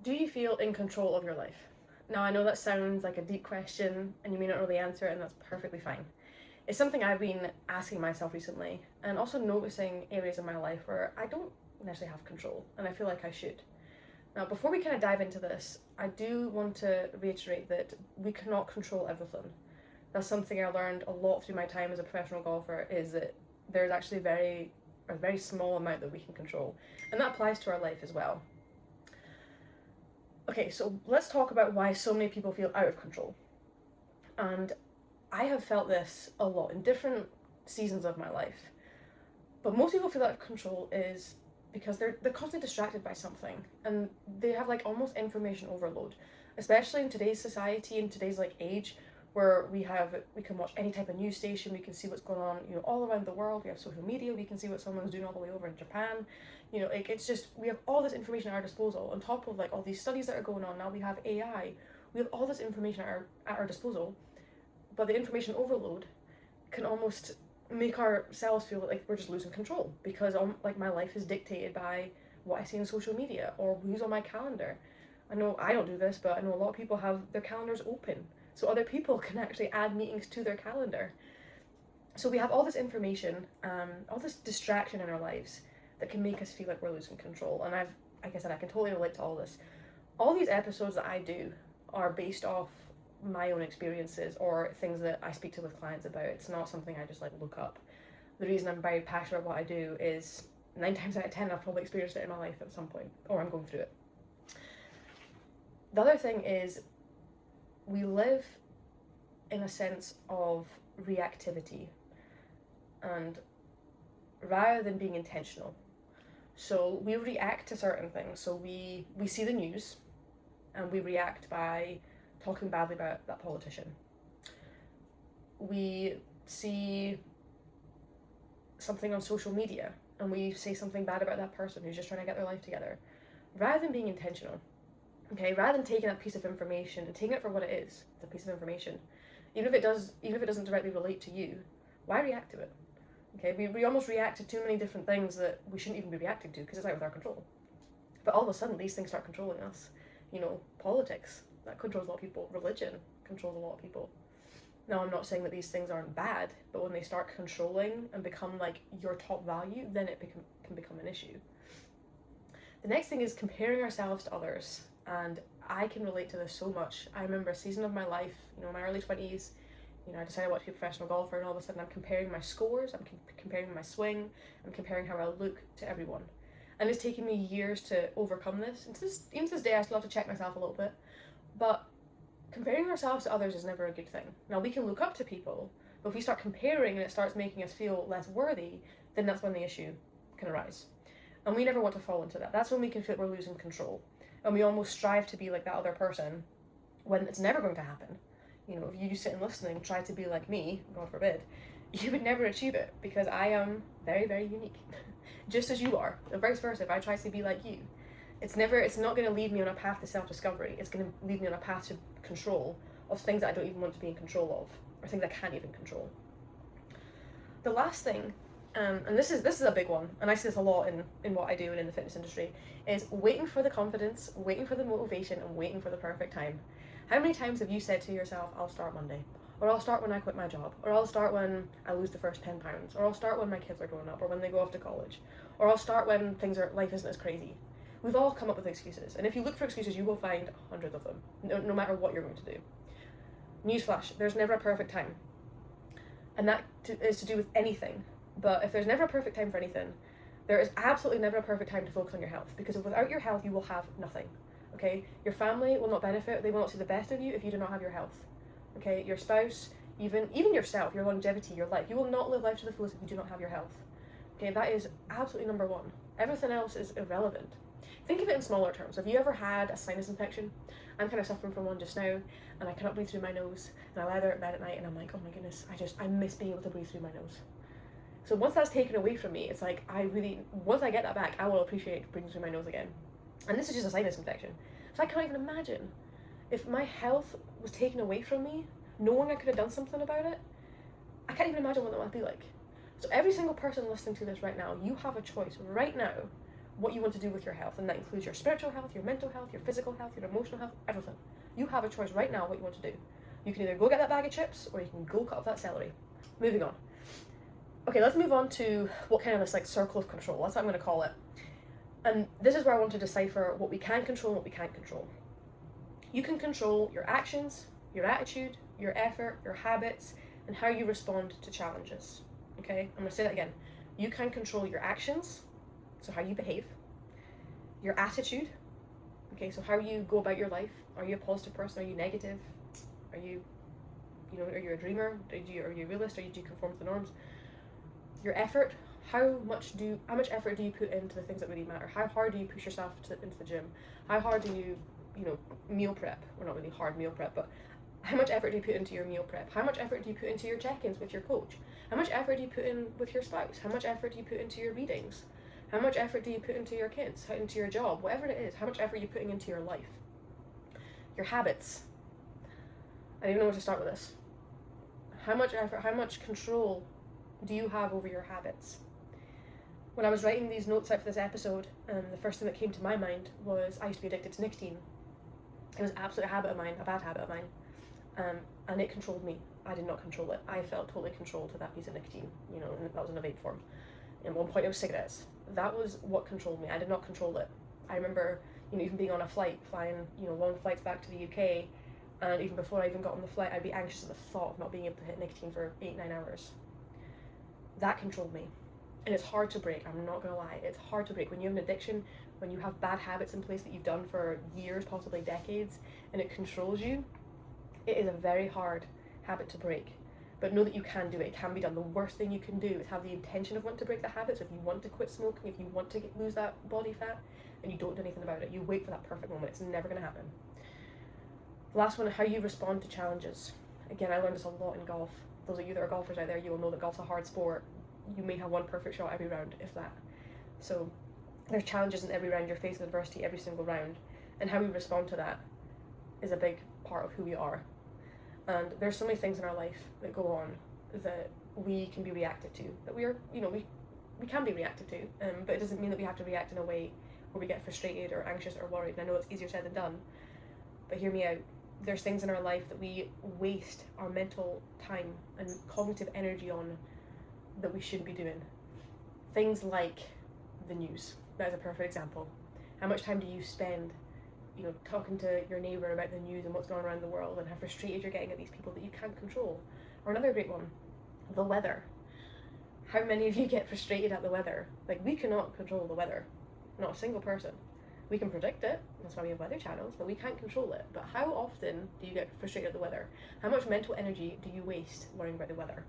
Do you feel in control of your life? Now, I know that sounds like a deep question and you may not know the answer, and that's perfectly fine. It's something I've been asking myself recently and also noticing areas in my life where I don't necessarily have control and I feel like I should. Now, before we kind of dive into this, I do want to reiterate that we cannot control everything. That's something I learned a lot through my time as a professional golfer, is that there's actually a very small amount that we can control. And that applies to our life as well. Okay, so let's talk about why so many people feel out of control. And I have felt this a lot in different seasons of my life. But most people feel out of control is because they're constantly distracted by something and they have like almost information overload, especially in today's society, in today's like age, where we can watch any type of news station, we can see what's going on, all around the world. We have social media, we can see what someone's doing all the way over in Japan. Like it's just, we have all this information at our disposal on top of like all these studies that are going on. Now we have AI, we have all this information at our disposal, but the information overload can almost make ourselves feel like we're just losing control, because like my life is dictated by what I see on social media or who's on my calendar. I know I don't do this, but I know a lot of people have their calendars open so other people can actually add meetings to their calendar. So we have all this information, all this distraction in our lives that can make us feel like we're losing control. And like I said, I can totally relate to all this. All these episodes that I do are based off my own experiences or things that I speak to with clients about. It's not something I just like look up. The reason I'm very passionate about what I do is 9 times out of 10 I've probably experienced it in my life at some point, or I'm going through it. The other thing is, we live in a sense of reactivity, and rather than being intentional. So we react to certain things. So we see the news and we react by talking badly about that politician. We see something on social media and we say something bad about that person who's just trying to get their life together, rather than being intentional. Okay, rather than taking that piece of information and taking it for what it is, it's a piece of information. Even if it doesn't directly relate to you, why react to it? Okay, we almost react to too many different things that we shouldn't even be reacting to because it's out of our control. But all of a sudden, these things start controlling us. Politics, that controls a lot of people. Religion controls a lot of people. Now, I'm not saying that these things aren't bad, but when they start controlling and become like your top value, then it can become an issue. The next thing is comparing ourselves to others. And I can relate to this so much. I remember a season of my life, my early 20s, I decided I wanted to be a professional golfer, and all of a sudden I'm comparing my scores, I'm comparing my swing, I'm comparing how I look to everyone. And it's taken me years to overcome this. And even to this day, I still have to check myself a little bit. But comparing ourselves to others is never a good thing. Now, we can look up to people, but if we start comparing and it starts making us feel less worthy, then that's when the issue can arise. And we never want to fall into that. That's when we can feel we're losing control. And we almost strive to be like that other person when it's never going to happen. If you sit and listen and try to be like me, God forbid, you would never achieve it, because I am very, very unique, just as you are. And vice versa, if I try to be like you, it's not going to lead me on a path to self-discovery. It's going to lead me on a path to control of things that I don't even want to be in control of, or things I can't even control. The last thing, and this is a big one, and I see this a lot in what I do and in the fitness industry, is waiting for the confidence, waiting for the motivation, and waiting for the perfect time. How many times have you said to yourself, I'll start Monday, or I'll start when I quit my job, or I'll start when I lose the first 10 pounds, or I'll start when my kids are growing up, or when they go off to college, or I'll start when life isn't as crazy. We've all come up with excuses, and if you look for excuses, you will find hundreds of them, no matter what you're going to do. Newsflash, there's never a perfect time. And that is to do with anything. But if there's never a perfect time for anything, there is absolutely never a perfect time to focus on your health, because without your health, you will have nothing. Okay? Your family will not benefit, they will not see the best of you if you do not have your health. Okay? Your spouse, even yourself, your longevity, your life, you will not live life to the fullest if you do not have your health. Okay? That is absolutely number one. Everything else is irrelevant. Think of it in smaller terms. Have you ever had a sinus infection? I'm kind of suffering from one just now, and I cannot breathe through my nose, and I lie there at bed at night and I'm like, oh my goodness, I miss being able to breathe through my nose. So once that's taken away from me, it's like once I get that back, I will appreciate breathing through my nose again. And this is just a sinus infection. So I can't even imagine if my health was taken away from me, knowing I could have done something about it. I can't even imagine what that would be like. So every single person listening to this right now, you have a choice right now what you want to do with your health, and that includes your spiritual health, your mental health, your physical health, your emotional health, everything. You have a choice right now what you want to do. You can either go get that bag of chips, or you can go cut up that celery. Moving on. Okay, let's move on to what kind of this like circle of control. That's what I'm going to call it. And this is where I want to decipher what we can control and what we can't control. You can control your actions, your attitude, your effort, your habits, and how you respond to challenges. Okay, I'm going to say that again. You can control your actions, so how you behave, your attitude, okay, so how you go about your life. Are you a positive person? Are you negative? Are you are you a dreamer? Are you a realist? Do you conform to the norms? Your effort, how much effort do you put into the things that really matter? How hard do you push yourself into the gym? How hard do you, meal prep? Well, not really hard meal prep, but how much effort do you put into your meal prep? How much effort do you put into your check-ins with your coach? How much effort do you put in with your spouse? How much effort do you put into your readings? How much effort do you put into your kids? Into your job? Whatever it is, how much effort are you putting into your life? Your habits. I don't even know where to start with this. How much effort, how much control do you have over your habits? When I was writing these notes out for this episode, the first thing that came to my mind was I used to be addicted to nicotine. It was absolutely a habit of mine, a bad habit of mine, and it controlled me. I did not control it. I felt totally controlled to that piece of nicotine, and that was in a vape form. At one point it was cigarettes. That was what controlled me. I did not control it. I remember, even being on a flight, flying, long flights back to the UK, and even before I even got on the flight, I'd be anxious at the thought of not being able to hit nicotine for 8-9 hours. That controlled me. And it's hard to break, I'm not gonna lie. It's hard to break. When you have an addiction, when you have bad habits in place that you've done for years, possibly decades, and it controls you, it is a very hard habit to break. But know that you can do it. It can be done. The worst thing you can do is have the intention of wanting to break the habit. So if you want to quit smoking, if you want to lose that body fat, and you don't do anything about it, you wait for that perfect moment. It's never gonna happen. The last one, how you respond to challenges. Again, I learned this a lot in golf. Those of you that are golfers out there, you will know that golf's a hard sport. You may have one perfect shot every round, if that. So there's challenges in every round. You're facing adversity every single round, and how we respond to that is a big part of who we are. And there's so many things in our life that go on that we can be reactive to, that we are, we can be reactive to, but it doesn't mean that we have to react in a way where we get frustrated or anxious or worried. And I know it's easier said than done, but hear me out. There's things in our life that we waste our mental time and cognitive energy on that we shouldn't be doing. Things like the news. That is a perfect example. How much time do you spend, talking to your neighbour about the news and what's going on around the world, and how frustrated you're getting at these people that you can't control? Or another great one, the weather. How many of you get frustrated at the weather? Like, we cannot control the weather. Not a single person. We can predict it, that's why we have weather channels, but we can't control it. But how often do you get frustrated at the weather? How much mental energy do you waste worrying about the weather?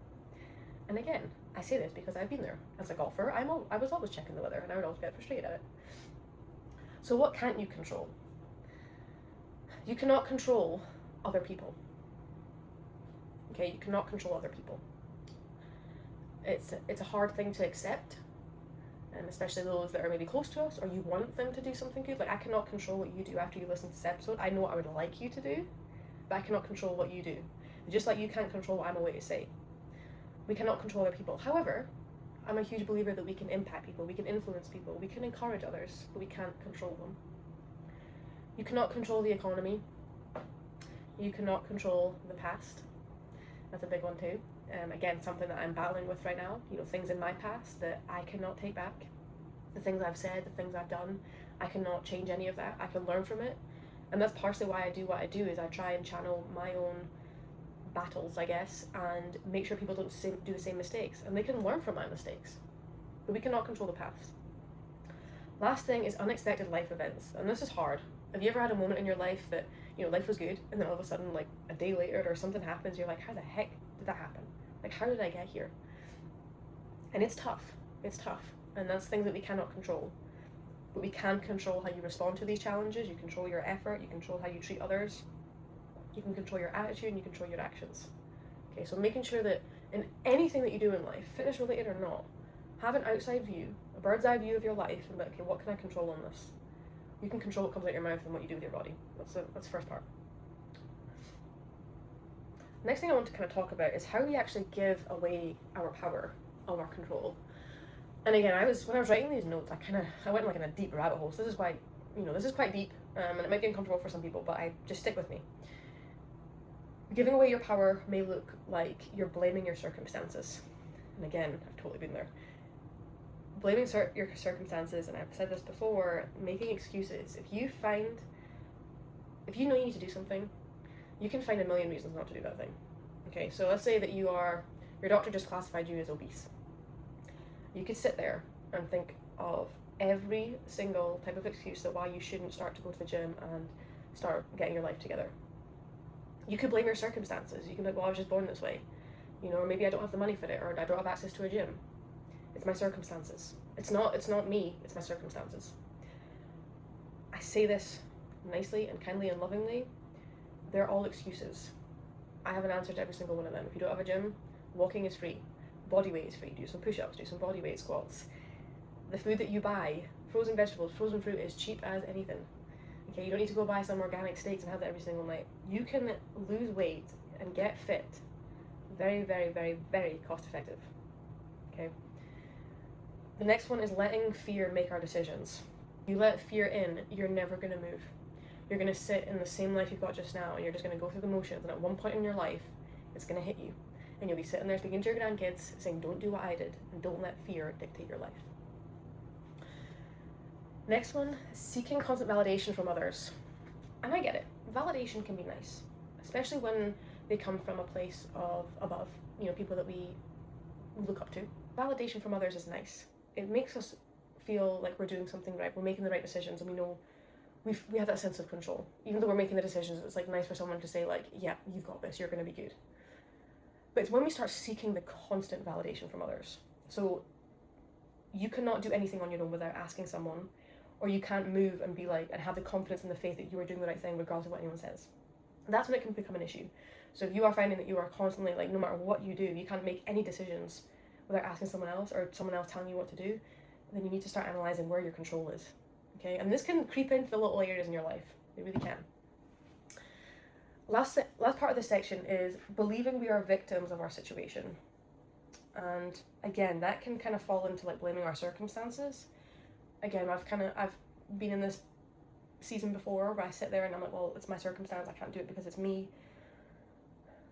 And again, I say this because I've been there. As a golfer, I was always checking the weather, and I would always get frustrated at it. So what can't you control? You cannot control other people. Okay, you cannot control other people. It's a hard thing to accept, and especially those that are maybe close to us, or you want them to do something good. Like, I cannot control what you do after you listen to this episode. I know what I would like you to do, but I cannot control what you do. Just like you can't control what I'm away to say. We cannot control other people. However, I'm a huge believer that we can impact people, we can influence people, we can encourage others, but we can't control them. You cannot control the economy. You cannot control the past. That's a big one too. Again, something that I'm battling with right now. Things in my past that I cannot take back. The things I've said, the things I've done, I cannot change any of that. I can learn from it. And that's partially why I do what I do, is I try and channel my own battles, I guess, and make sure people don't do the same mistakes, and they can learn from my mistakes. But we cannot control the past. Last thing is unexpected life events, and this is hard. Have you ever had a moment in your life that life was good, and then all of a sudden, like a day later or something happens, you're like, how the heck did that happen? Like, how did I get here? And it's tough, and that's things that we cannot control. But we can control how you respond to these challenges. You control your effort, you control how you treat others. You can control your attitude, and you control your actions. Okay, so making sure that in anything that you do in life, fitness related or not, have an outside view, a bird's eye view of your life, and be like, okay, what can I control on this? You can control what comes out your mouth and what you do with your body. That's the first part. Next thing I want to kind of talk about is how we actually give away our power of our control. And again, when I was writing these notes, I went like in a deep rabbit hole. So this is quite deep, and it might be uncomfortable for some people, but just stick with me. Giving away your power may look like you're blaming your circumstances. And again, I've totally been there. Blaming your circumstances, and I've said this before, making excuses. If you know you need to do something, you can find a million reasons not to do that thing. Okay, so let's say that your doctor just classified you as obese. You could sit there and think of every single type of excuse that why you shouldn't start to go to the gym and start getting your life together. You could blame your circumstances. You can be like, well, I was just born this way, or maybe I don't have the money for it, or I don't have access to a gym. It's my circumstances. It's not me, it's my circumstances. I say this nicely and kindly and lovingly. They're all excuses. I have an answer to every single one of them. If you don't have a gym, walking is free. Body weight is free. Do some push-ups, do some body weight squats. The food that you buy, frozen vegetables, frozen fruit, is cheap as anything. Okay, you don't need to go buy some organic steaks and have that every single night. You can lose weight and get fit very, very, very, very cost effective. Okay. The next one is letting fear make our decisions. You let fear in, you're never going to move. You're going to sit in the same life you've got just now, and you're just going to go through the motions, and at one point in your life, it's going to hit you. And you'll be sitting there speaking to your grandkids, saying, don't do what I did, and don't let fear dictate your life. Next one, seeking constant validation from others. And I get it. Validation can be nice, especially when they come from a place of above, people that we look up to. Validation from others is nice. It makes us feel like we're doing something right, we're making the right decisions, and we know we have that sense of control. Even though we're making the decisions, it's like nice for someone to say like, yeah, you've got this, you're going to be good. But it's when we start seeking the constant validation from others. So you cannot do anything on your own without asking someone, or you can't move and be like, and have the confidence and the faith that you are doing the right thing regardless of what anyone says. That's when it can become an issue. So if you are finding that you are constantly, like, no matter what you do, you can't make any decisions without asking someone else or someone else telling you what to do, then you need to start analysing where your control is. Okay, and this can creep into the little areas in your life. It really can. Last part of this section is believing we are victims of our situation. And again, that can kind of fall into like blaming our circumstances. Again, I've been in this season before where I sit there and I'm like, well, it's my circumstance, I can't do it because it's me.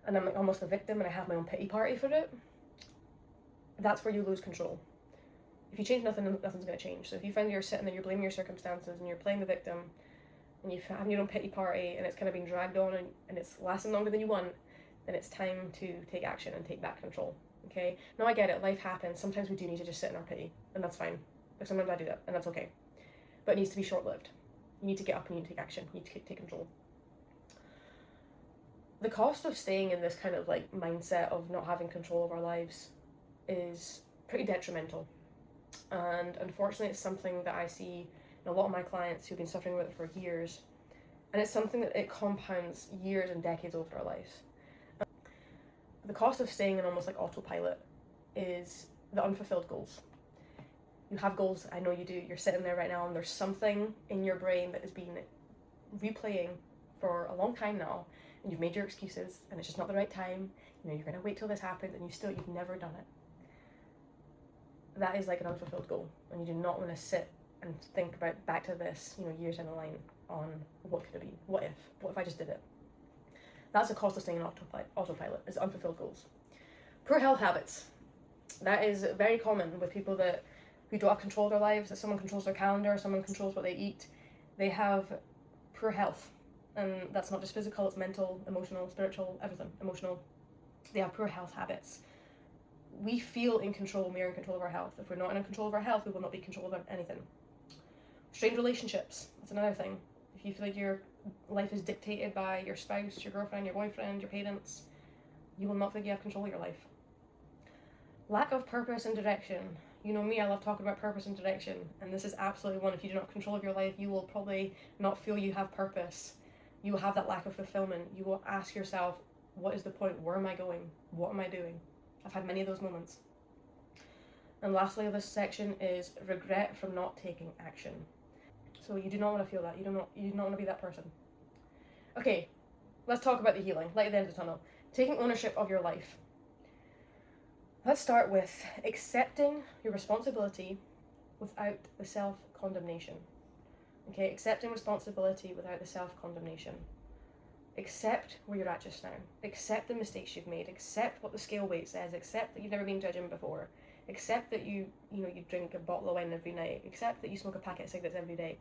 And I'm like almost a victim and I have my own pity party for it. That's where you lose control. If you change nothing, nothing's going to change. So if you find you're sitting there, you're blaming your circumstances and you're playing the victim and you're having your own pity party and it's kind of being dragged on and it's lasting longer than you want, then it's time to take action and take back control. Okay? Now I get it, life happens. Sometimes we do need to just sit in our pity, and that's fine. Like sometimes I do that, and that's okay. But it needs to be short-lived. You need to get up and you need to take action. You need to take control. The cost of staying in this kind of like mindset of not having control of our lives is pretty detrimental. And unfortunately, it's something that I see in a lot of my clients who've been suffering with it for years. And it's something that it compounds years and decades over our lives. The cost of staying in almost like autopilot is the unfulfilled goals. You have goals, I know you do, you're sitting there right now and there's something in your brain that has been replaying for a long time now, and you've made your excuses and it's just not the right time, you're going to wait till this happens, and you've never done it. That is like an unfulfilled goal, and you do not want to sit and think about back to this, years down the line on what could it be, what if I just did it. That's the cost of staying in autopilot, is unfulfilled goals. Poor health habits. That is very common with people who don't have control of their lives, that someone controls their calendar, someone controls what they eat. They have poor health, and that's not just physical, it's mental, emotional, spiritual, everything, emotional. They have poor health habits. We feel in control when we are in control of our health. If we're not in control of our health, we will not be in control of anything. Strained relationships, that's another thing. If you feel like your life is dictated by your spouse, your girlfriend, your boyfriend, your parents, you will not feel like you have control of your life. Lack of purpose and direction. You know me, I love talking about purpose and direction, and this is absolutely one. If you do not have control of your life, you will probably not feel you have purpose. You will have that lack of fulfillment. You will ask yourself, what is the point? Where am I going? What am I doing? I've had many of those moments. And lastly, this section is regret from not taking action. So you do not want to feel that. You do not want to be that person. Okay, let's talk about the healing. Light at the end of the tunnel. Taking ownership of your life. Let's start with accepting your responsibility without the self-condemnation. Okay, accepting responsibility without the self-condemnation. Accept where you're at just now. Accept the mistakes you've made. Accept what the scale weight says. Accept that you've never been to a gym before. Accept that you drink a bottle of wine every night. Accept that you smoke a packet of cigarettes every day.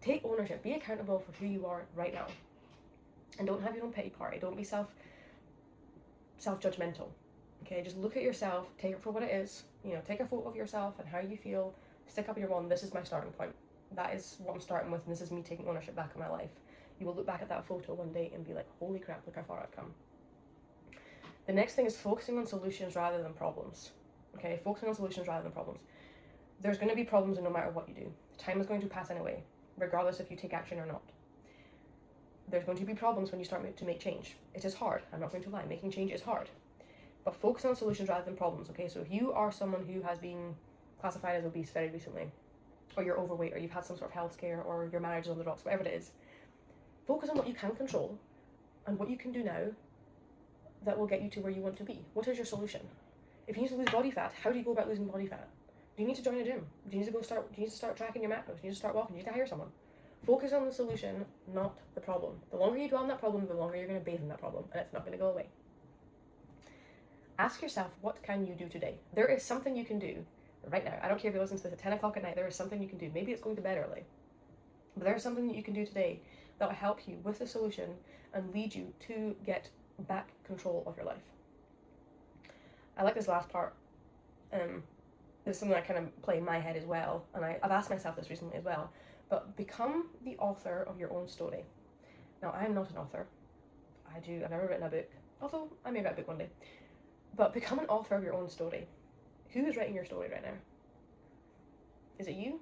Take ownership. Be accountable for who you are right now. And don't have your own pity party. Don't be self-judgmental. Okay, just look at yourself, take it for what it is. Take a photo of yourself and how you feel. Stick up in your wall. This is my starting point. That is what I'm starting with, and this is me taking ownership back in my life. You will look back at that photo one day and be like, holy crap, look how far I've come. The next thing is focusing on solutions rather than problems. Okay, focusing on solutions rather than problems. There's going to be problems no matter what you do. Time is going to pass anyway, regardless if you take action or not. There's going to be problems when you start to make change. It is hard, I'm not going to lie, making change is hard. But focus on solutions rather than problems, okay? So if you are someone who has been classified as obese very recently, or you're overweight, or you've had some sort of health scare, or your marriage is on the rocks, whatever it is, focus on what you can control and what you can do now that will get you to where you want to be. What is your solution? If you need to lose body fat, how do you go about losing body fat? Do you need to join a gym? Do you need to start tracking your macros? Do you need to start walking? Do you need to hire someone? Focus on the solution, not the problem. The longer you dwell on that problem, the longer you're going to bathe in that problem, and it's not going to go away. Ask yourself, what can you do today? There is something you can do right now. I don't care if you listen to this at 10 o'clock at night, there is something you can do. Maybe it's going to bed early. But there is something that you can do today that will help you with the solution and lead you to get back control of your life. I like this last part. It's something I kind of play in my head as well, and I've asked myself this recently as well. But become the author of your own story. Now, I'm not an author. I've never written a book, although I may write a book one day. But become an author of your own story. Who is writing your story right now? Is it you?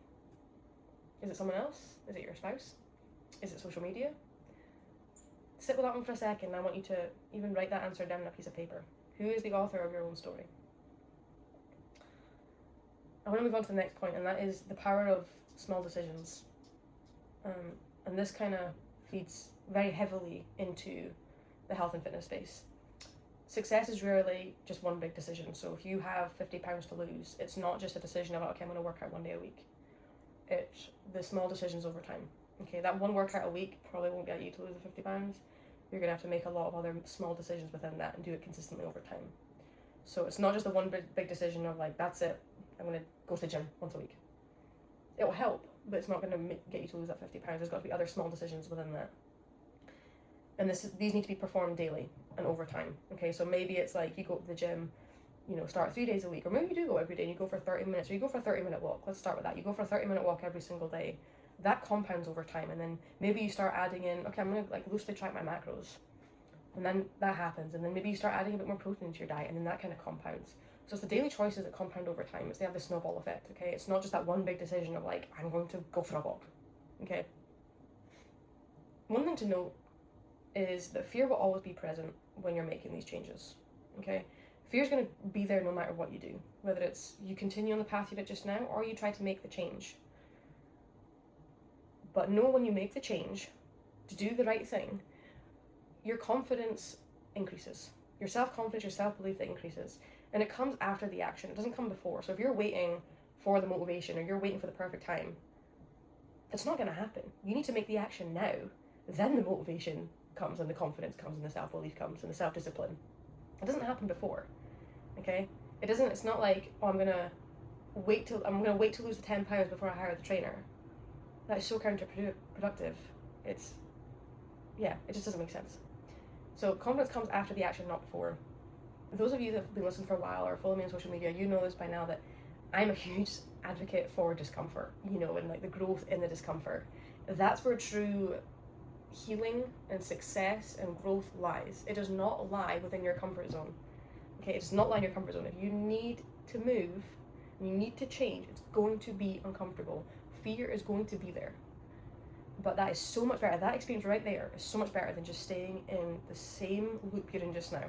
Is it someone else? Is it your spouse? Is it social media? Sit with that one for a second. I want you to even write that answer down on a piece of paper. Who is the author of your own story? I want to move on to the next point, and that is the power of small decisions. And this kind of feeds very heavily into the health and fitness space. Success is rarely just one big decision. So if you have 50 pounds to lose, it's not just a decision about, okay, I'm going to work out one day a week. It's the small decisions over time. Okay, that one workout a week probably won't get you to lose the 50 pounds. You're going to have to make a lot of other small decisions within that and do it consistently over time. So it's not just the one big decision of like, that's it, I'm going to go to the gym once a week. It will help, but it's not going to get you to lose that 50 pounds. There's got to be other small decisions within that. And these need to be performed daily and over time. Okay, so maybe it's like you go to the gym, start 3 days a week, or maybe you do go every day and you go for 30 minutes, or you go for a 30-minute walk. Let's start with that. You go for a 30-minute walk every single day. That compounds over time, and then maybe you start adding in, okay, I'm going to loosely track my macros. And then that happens, and then maybe you start adding a bit more protein into your diet, and then that kind of compounds. So it's the daily choices that compound over time. They have the snowball effect, okay? It's not just that one big decision of like, I'm going to go for a walk, okay? One thing to note is that fear will always be present when you're making these changes, okay? Fear is going to be there no matter what you do, whether it's you continue on the path you did just now or you try to make the change. But know when you make the change to do the right thing, your confidence increases. Your self-confidence, your self-belief, that increases. And it comes after the action. It doesn't come before. So if you're waiting for the motivation or you're waiting for the perfect time, it's not going to happen. You need to make the action now. Then the motivation comes and the confidence comes and the self-belief comes and the self-discipline. It doesn't happen before. Okay? It's not like, oh, I'm going to wait to lose the 10 pounds before I hire the trainer. That is so counterproductive. It just doesn't make sense. So confidence comes after the action, not before. Those of you that have been listening for a while or follow me on social media, you know this by now that I'm a huge advocate for discomfort, and like the growth in the discomfort. That's where true healing and success and growth lies. It does not lie within your comfort zone. Okay, it does not lie in your comfort zone. If you need to move, you need to change, it's going to be uncomfortable. Fear is going to be there. But that is so much better. That experience right there is so much better than just staying in the same loop you're in just now.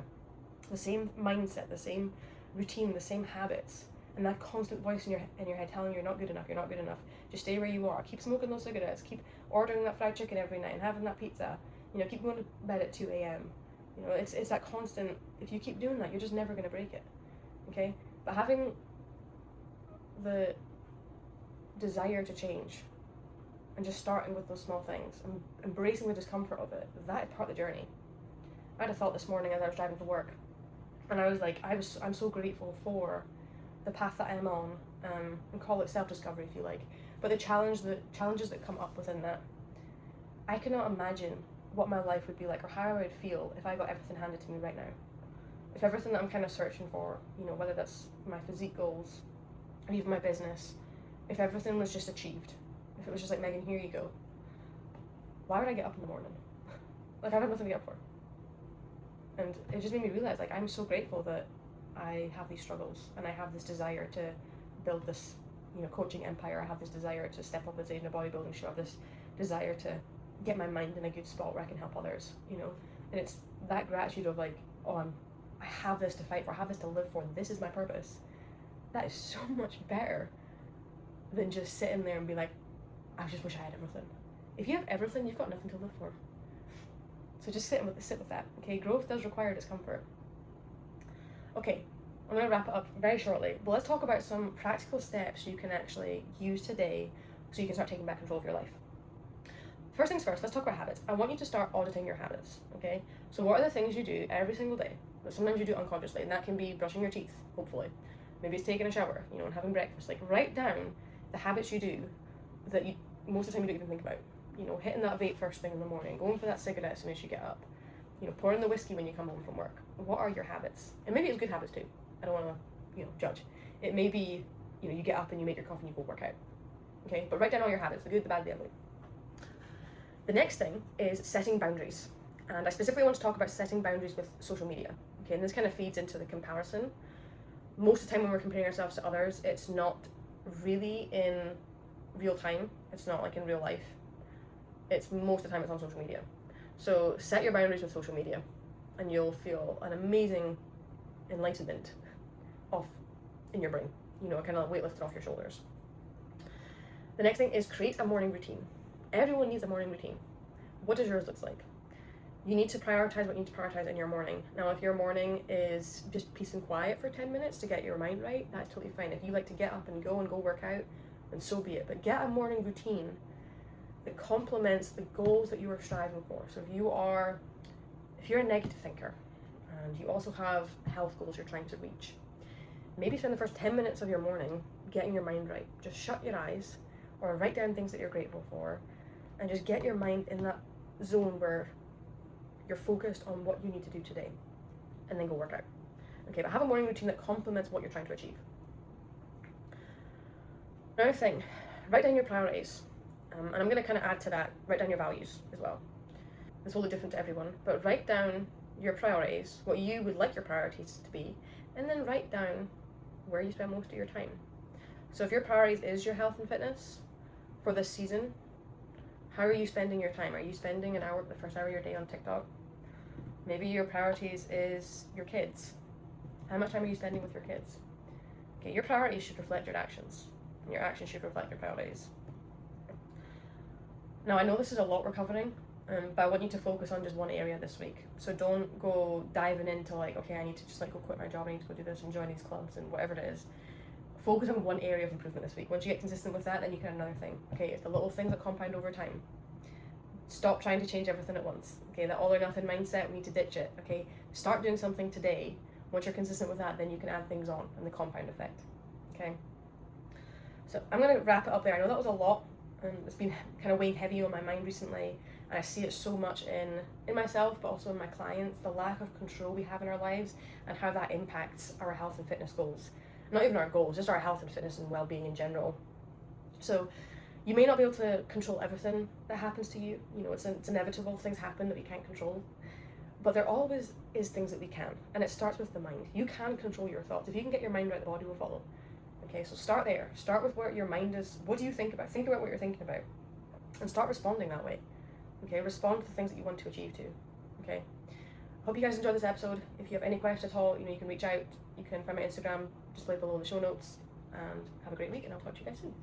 The same mindset, the same routine, the same habits, and that constant voice in your head telling you you're not good enough, you're not good enough. Just stay where you are. Keep smoking those cigarettes. Keep ordering that fried chicken every night and having that pizza. Keep going to bed at 2 a.m. It's that constant. If you keep doing that, you're just never going to break it. Okay? But having the desire to change and just starting with those small things and embracing the discomfort of it, that is part of the journey. I had a thought this morning as I was driving to work, and I was like, I'm so grateful for the path that I'm on, and call it self-discovery if you like, but the challenges that come up within that. I cannot imagine what my life would be like or how I would feel if I got everything handed to me right now. If everything that I'm kind of searching for, whether that's my physique goals or even my business, if everything was just achieved, if it was just like, Megan, here you go, why would I get up in the morning? Like, I have nothing to get up for. And it just made me realize, like, I'm so grateful that I have these struggles and I have this desire to build this, coaching empire. I have this desire to step up as in a bodybuilding show. I have this desire to get my mind in a good spot where I can help others, and it's that gratitude of like, I have this to fight for, I have this to live for, this is my purpose. That is so much better than just sitting there and be like, I just wish I had everything. If you have everything, you've got nothing to live for. So just sit with that. Okay, growth does require discomfort. Okay, I'm going to wrap it up very shortly, but let's talk about some practical steps you can actually use today so you can start taking back control of your life. First things first, let's talk about habits. I want you to start auditing your habits, okay? So what are the things you do every single day, but sometimes you do unconsciously, and that can be brushing your teeth, hopefully. Maybe it's taking a shower, and having breakfast. Like, write down the habits you do that you most of the time you don't even think about. Hitting that vape first thing in the morning, going for that cigarette as soon as you get up, pouring the whiskey when you come home from work. What are your habits? And maybe it's good habits too. I don't want to, judge. It may be, you get up and you make your coffee and you go work out. Okay, but write down all your habits, the good, the bad, the ugly. The next thing is setting boundaries. And I specifically want to talk about setting boundaries with social media. Okay, and this kind of feeds into the comparison. Most of the time when we're comparing ourselves to others, it's not really in real time. It's not like in real life. It's most of the time it's on social media. So set your boundaries with social media and you'll feel an amazing enlightenment in your brain, kind of weight lifted off your shoulders. The next thing is create a morning routine. Everyone needs a morning routine. What does yours look like? You need to prioritize what you need to prioritize in your morning. Now, if your morning is just peace and quiet for 10 minutes to get your mind right, that's totally fine. If you like to get up and go work out, then so be it. But get a morning routine that complements the goals that you are striving for. So if you're a negative thinker and you also have health goals you're trying to reach, maybe spend the first 10 minutes of your morning getting your mind right. Just shut your eyes or write down things that you're grateful for and just get your mind in that zone where you're focused on what you need to do today and then go work out. Okay, but have a morning routine that complements what you're trying to achieve. Another thing, write down your priorities. And I'm going to kind of add to that, write down your values as well. This will look different to everyone, but write down your priorities, what you would like your priorities to be, and then write down where you spend most of your time. So if your priorities is your health and fitness for this season, how are you spending your time? Are you spending the first hour of your day on TikTok? Maybe your priorities is your kids. How much time are you spending with your kids? Okay, your priorities should reflect your actions, and your actions should reflect your priorities. Now, I know this is a lot we're covering, but I want you to focus on just one area this week. So don't go diving into like, okay, I need to just like go quit my job, I need to go do this and join these clubs and whatever it is. Focus on one area of improvement this week. Once you get consistent with that, then you can add another thing. Okay, it's the little things that compound over time. Stop trying to change everything at once. Okay, that all or nothing mindset, we need to ditch it. Okay, start doing something today. Once you're consistent with that, then you can add things on and the compound effect. Okay, so I'm going to wrap it up there. I know that was a lot. It's been kind of weighing heavy on my mind recently, and I see it so much in myself, but also in my clients, the lack of control we have in our lives and how that impacts our health and fitness goals. Not even our goals, just our health and fitness and well-being in general. So you may not be able to control everything that happens to you. It's inevitable, things happen that we can't control, but there always is things that we can, and it starts with the mind. You can control your thoughts. If you can get your mind right, the body will follow. Okay, so start there. Start with where your mind is. What do you think about? Think about what you're thinking about and start responding that way. Okay, respond to the things that you want to achieve to. Okay, hope you guys enjoyed this episode. If you have any questions at all, you can reach out. You can find my Instagram just below the show notes, and have a great week, and I'll talk to you guys soon.